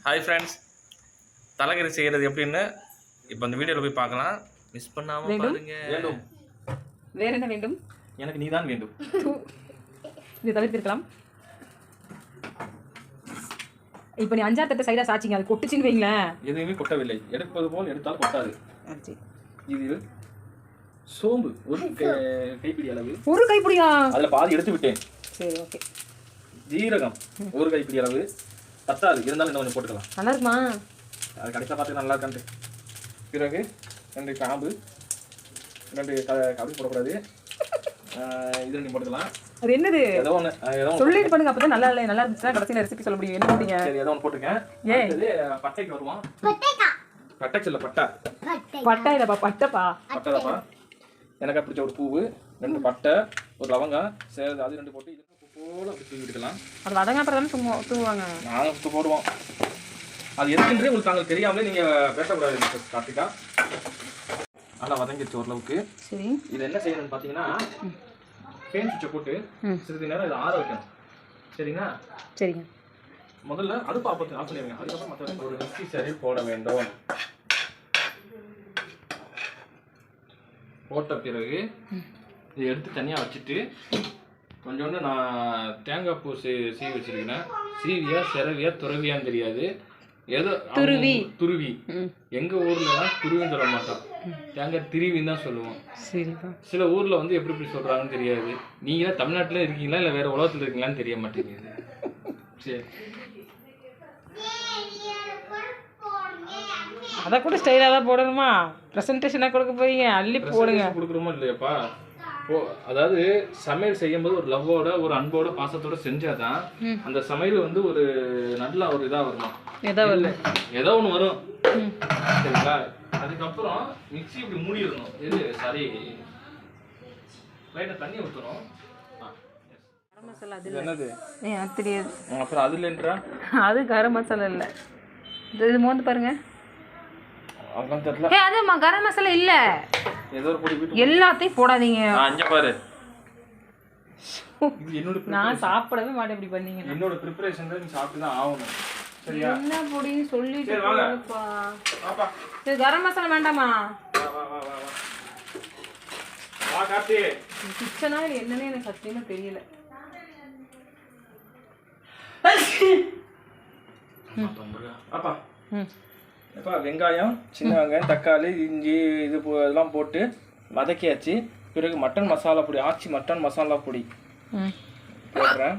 Hi friends, தலைக்கறி செய்கிறது எப்படின்னு இப்போ அந்த வீடியோவில் போய் பார்க்கலாம். மிஸ் பண்ணாமல் பாருங்க. வேண்டும் வேறு என்ன வேண்டும்? எனக்கு நீ தான் வேண்டும். இது தவிர்த்திருக்கலாம். இப்போ நீ 5 தட்டு சைடாக சாச்சிங்க, அது கொட்டுச்சின்னு வைங்களேன். எதுவுமே கொட்டவில்லை, எடுப்பது போல் எடுத்தால் கொட்டாது. இது சோம்பு ஒரு கைப்பிடி அளவு. ஒரு கைப்பிடியா? அதில் பாதி எடுத்து விட்டேன். சரி, ஓகே. ஜீரகம் ஒரு கைப்பிடி அளவு. பத்தாது, இருந்தாலும் இன்னும் கொஞ்சம் போட்டுக்கலாம். நல்லா இருக்குமா? அது கடைசியாக பார்த்துக்கலாம் நல்லா இருக்கான்ட்டு. பிறகு 2 கிராம்பு, 2 கபடி போடக்கூடாது. இது 2 போட்டுக்கலாம். அது என்னது? ஏதோ ஒன்று சொல்லிட்டு பண்ணுங்க, அப்போ தான் நல்லா இல்லை. நல்லா இருந்துச்சுன்னா கடைசியில் ரெசிபி சொல்ல முடியும். என்ன போட்டீங்க? சரி, ஏதோ ஒன்று போட்டுருக்கேன். பட்டைக்கு வருவோம். பட்டை சொல்ல பட்டா. பட்டா இல்லைப்பா, பட்டைப்பா. பட்டைதாப்பா. எனக்கு பிடிச்ச ஒரு பூவு, 2 பட்டை, ஒரு லவங்கம் சேர்ந்து அது 2 போட்டு இது போல அப்படி தூவி விட்டுக்கலாம். அது வடங்காப்பறதானே தூங்குவாங்க. நாங்கள் போடுவோம். அது எதுக்குன்றே உங்களுக்கு தாங்கள் தெரியாமலே நீங்கள் பேசக்கூடாது. கார்த்திகா நல்லா வதங்கிடுச்சு ஓரளவுக்கு. சரி, இது என்ன செய்யணும்னு பார்த்தீங்கன்னா, ஃபேன் சுவிட்சை போட்டு சிறிது நேரம் இதை ஆற வைக்கணும். சரிங்களா? சரிங்க. முதல்ல அடுப்பு ஆஃப் பண்ணிடுங்க. அதுக்கப்புறம் மற்ற ஒரு மிக்ஸி சரியில் போட வேண்டும். போட்ட பிறகு இதை எடுத்து தனியாக வச்சுட்டு கொஞ்சோண்டு நான் தேங்காய் பூ சீவி வச்சிருக்கேன். சீவியா செரவியா துறவியான்னு தெரியாது, ஏதோ துருவி. எங்கள் ஊர்லலாம் துருவின்னு சொல்ல மாட்டோம், தேங்காய் திருவின்னு தான் சொல்லுவோம். சில ஊரில் வந்து எப்படி எப்படி சொல்கிறாங்கன்னு தெரியாது. நீங்களாம் தமிழ்நாட்டில் இருக்கீங்களா இல்லை வேறு உலகத்தில் இருக்கீங்களான்னு தெரிய மாட்டேங்குது. சரி, அதை கூட ஸ்டைலாக தான் போடணுமா? ப்ரெசன்டேஷனாக கொடுக்க போறீங்க, அள்ளி போடுங்க. கொடுக்குறோமா இல்லையாப்பா? அதாவது சமையல் செய்யும்போது ஒரு லவ்வோட ஒரு அன்போட பாசத்தோட செஞ்சாதான் அந்த சமையல் வந்து ஒரு நல்ல ஒரு இதாக வருமா? ஏதோ ஒன்று வரும். சரிங்களா? அதுக்கப்புறம் மிக்ஸி இப்படி மூடிடணும். எது சாரி, லைட்டாக தண்ணி ஊற்றணும். கரம் மசாலா என்னது? எனக்கு தெரியாது. அப்புறம் அது இல்லைன்றா? அது கரம் மசாலா இல்லை. இது மோந்து பாருங்க. அதெல்லாம் தெரியல. அது கரம் மசாலா இல்ல, ஏதோ ஒரு பொடி. எல்லாத்தையும் போடாதீங்க. அங்க பாரு, இது என்னோட நான் சாப்பிடவே மாட்டேன். இப்படி பண்ணீங்க. என்னோட ப்ரிப்பரேஷன் தான், நீ சாப்பிட்டு தான் ஆகணும். சரியா? என்ன பொடின்னு சொல்லிட்டு போப்பா. பாப்பா, இது கரம் மசாலா வேண்டாமா? வா வா வா வா வா கார்த்தி. கிச்சனா இது என்னன்னு எனக்கு சத்தியமா தெரியல. அப்பா அப்பா, வெங்காயம், சின்ன வெங்காயம், தக்காளி, இஞ்சி இது இதெல்லாம் போட்டு வதக்கியாச்சு. பிறகு மட்டன் மசாலா பொடி, ஆச்சி மட்டன் மசாலா பொடி போடுறேன்.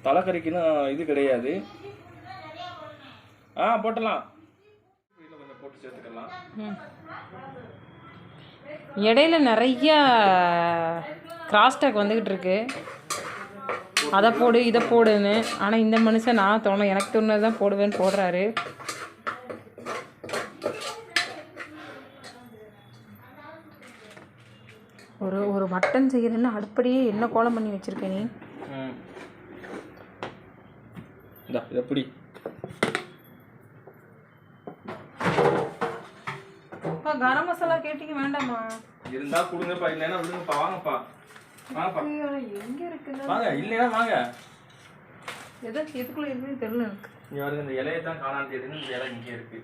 தலைக்கறிக்குன்னு இது கிடையாது. போட்டலாம். கொஞ்சம் போட்டு சேர்த்துக்கலாம். இடையில நிறைய கிராஸ்டாக் வந்துக்கிட்டு இருக்கு, அதை போடு இதை போடுன்னு. ஆனால் இந்த மனுஷன் நான் தோணும் எனக்கு தோணுது தான் போடுவேன்னு போடுறாரு. ஒரு மட்டன் செய்யறேன்னா அடுப்படியே என்ன கோலம் பண்ணி வச்சிருக்க நீ? எப்படி கரம் மசாலா கேட்டீங்க வேண்டாமா? இருந்தா கொடுங்கப்பா, இல்லைன்னா விடுங்கப்பா. வாங்கப்பா வாங்கப்பா. எங்க இருக்குன்னு வாங்க, இல்லைன்னா வாங்க. எதுக்குள்ள இருக்குன்னு தெரியல எனக்கு. இங்க வருது, இந்த இலையை தான் காணான்னு தெரியுது. இந்த இலை இங்கே இருக்கு.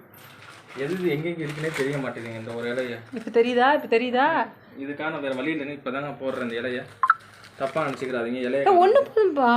எது எங்கெங்க இருக்குன்னே தெரிய மாட்டேங்குது இந்த ஒரு இலைய. இப்போ தெரியுதா? இதுக்கான வேற வழி இல்லைன்னு இப்போதான் நான் போடுறேன் இந்த இலைய. தப்பா நினச்சிக்கிறாதீங்க. இலைய ஒன்று போதும்பா.